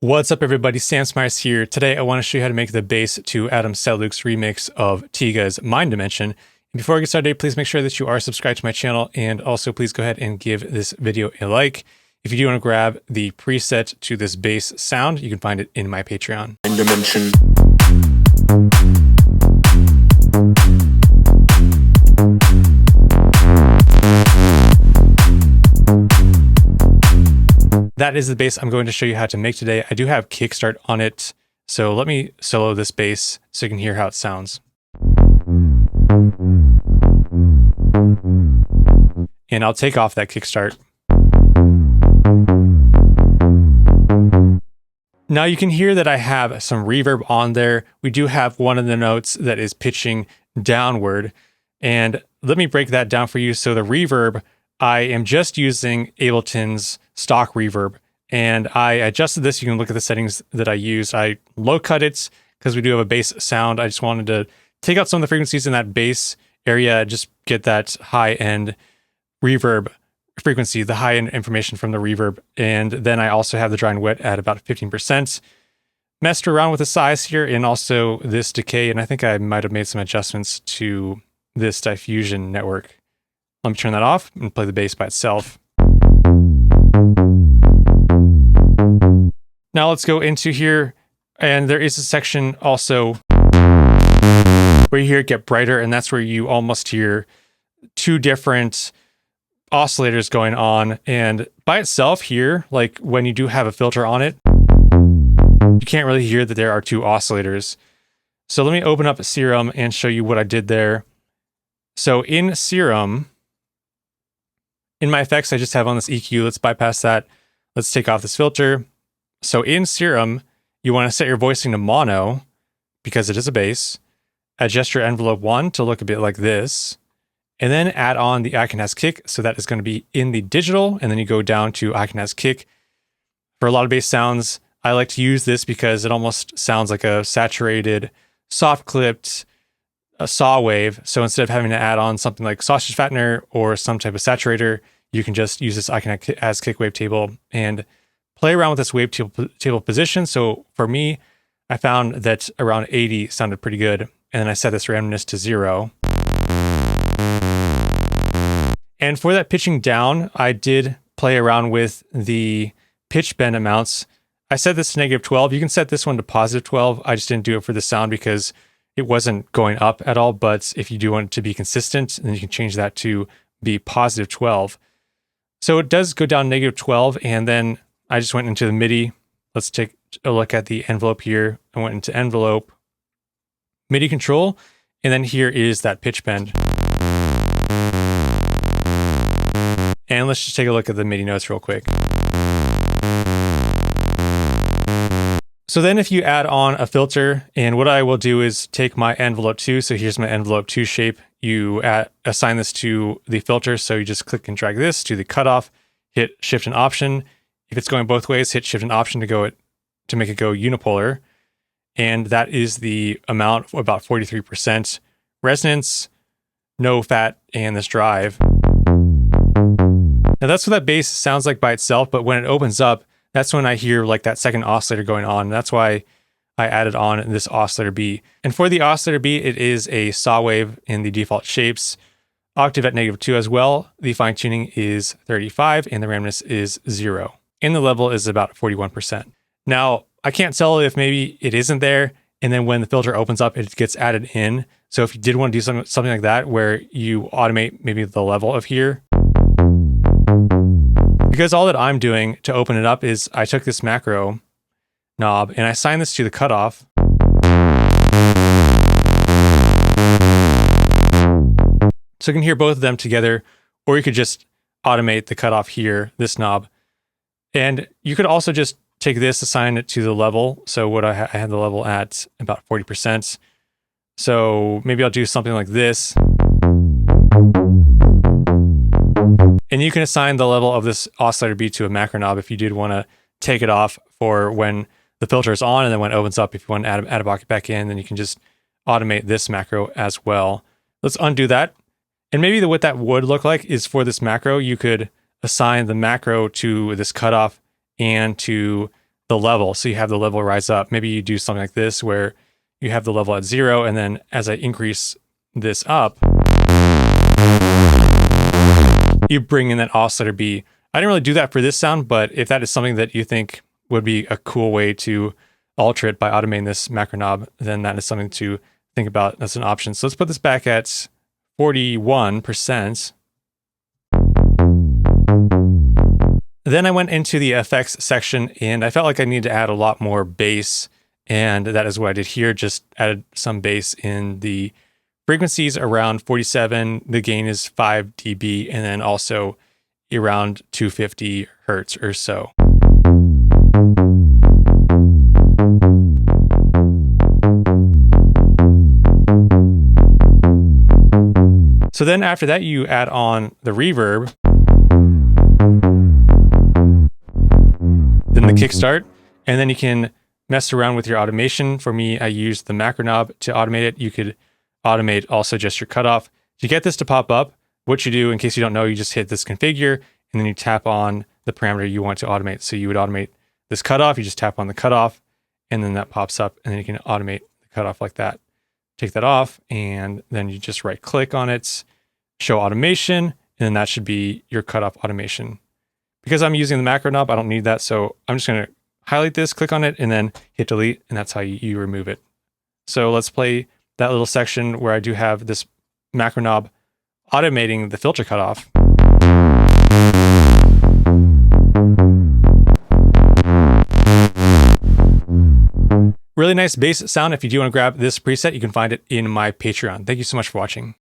What's up everybody, Sam Smyers here. Today I want to show you how to make the bass to Adam Sellouk's remix of Tiga's Mind Dimension. And before I get started, please make sure that you are subscribed to my channel, and also please go ahead and give this video a like. If you do want to grab the preset to this bass sound, you can find it in my Patreon. Mind Dimension. That is the bass I'm going to show you how to make today. I do have kickstart on it, so let me solo this bass so you can hear how it sounds. And I'll take off that kickstart. Now you can hear that I have some reverb on there. We do have one of the notes that is pitching downward. And let me break that down for you. So the reverb, I am just using Ableton's stock reverb, and I adjusted this. You can look at the settings that I used. I low cut it because we do have a bass sound. I just wanted to take out some of the frequencies in that bass area, just get that high end reverb frequency, the high end information from the reverb. And then I also have the dry and wet at about 15%. Messed around with the size here and also this decay, and I think I might have made some adjustments to this diffusion network. Let me turn that off and play the bass by itself. Now let's go into here, and there is a section also where you hear it get brighter, and that's where you almost hear two different oscillators going on. And by itself here, like when you do have a filter on it, you can't really hear that there are two oscillators. So let me open up Serum and show you what I did there. So in Serum, in my effects, I just have on this EQ. Let's bypass that. Let's take off this filter. So in Serum, you want to set your voicing to mono because it is a bass. Adjust your envelope 1 to look a bit like this. And then add on the Icon Has Kick. So that is going to be in the digital. And then you go down to Icon Has Kick. For a lot of bass sounds, I like to use this because it almost sounds like a saturated, soft clipped saw wave. So instead of having to add on something like sausage fattener or some type of saturator, you can just use this Icon Has Kick wavetable and play around with this wavetable position. So for me, I found that around 80 sounded pretty good. And then I set this randomness to 0. And for that pitching down, I did play around with the pitch bend amounts. I set this to -12. You can set this one to +12. I just didn't do it for the sound because it wasn't going up at all. But if you do want it to be consistent, then you can change that to be +12. So it does go down -12, and then I just went into the MIDI. Let's take a look at the envelope here. I went into envelope, MIDI control, and then here is that pitch bend. And let's just take a look at the MIDI notes real quick. So then if you add on a filter, and what I will do is take my envelope 2. So here's my envelope 2 shape. You assign this to the filter. So you just click and drag this to the cutoff, hit Shift and Option. If it's going both ways, hit Shift and Option to make it go unipolar. And that is the amount, about 43%. Resonance, no fat, and this drive. Now that's what that bass sounds like by itself, but when it opens up, that's when I hear like that second oscillator going on. And that's why I added on this oscillator B. And for the oscillator B, it is a saw wave in the default shapes, octave at -2 as well. The fine tuning is 35 and the randomness is 0. And the level is about 41%. Now, I can't tell if maybe it isn't there, and then when the filter opens up, it gets added in. So if you did want to do something like that, where you automate maybe the level of here, because all that I'm doing to open it up is I took this macro knob and I assigned this to the cutoff. So you can hear both of them together, or you could just automate the cutoff here, this knob. And you could also just take this, assign it to the level. So what I had the level at about 40%. So maybe I'll do something like this. And you can assign the level of this oscillator B to a macro knob if you did want to take it off for when the filter is on, and then when it opens up, if you want to add a bucket back in, then you can just automate this macro as well. Let's undo that. And maybe what that would look like is for this macro, you could assign the macro to this cutoff and to the level. So you have the level rise up. Maybe you do something like this where you have the level at 0, and then as I increase this up, you bring in that oscillator B. I didn't really do that for this sound, but if that is something that you think would be a cool way to alter it by automating this macro knob, then that is something to think about. That's an option. So let's put this back at 41%. Then I went into the effects section and I felt like I needed to add a lot more bass. And that is what I did here. Just added some bass in the frequencies around 47. The gain is 5 dB, and then also around 250 hertz or so. So then after that, you add on the reverb, then the kickstart, and then you can mess around with your automation. For me, I used the macro knob to automate it. You could automate also just your cutoff. To get this to pop up, what you do, in case you don't know, you just hit this configure, and then you tap on the parameter you want to automate. So you would automate this cutoff, you just tap on the cutoff, and then that pops up, and then you can automate the cutoff like that. Take that off, and then you just right click on it, show automation, and then that should be your cutoff automation. Because I'm using the macro knob, I don't need that. So I'm just gonna highlight this, click on it, and then hit delete, and that's how you remove it. So let's play that little section where I do have this macro knob automating the filter cutoff. Really nice bass sound. If you do want to grab this preset, you can find it in my Patreon. Thank you so much for watching.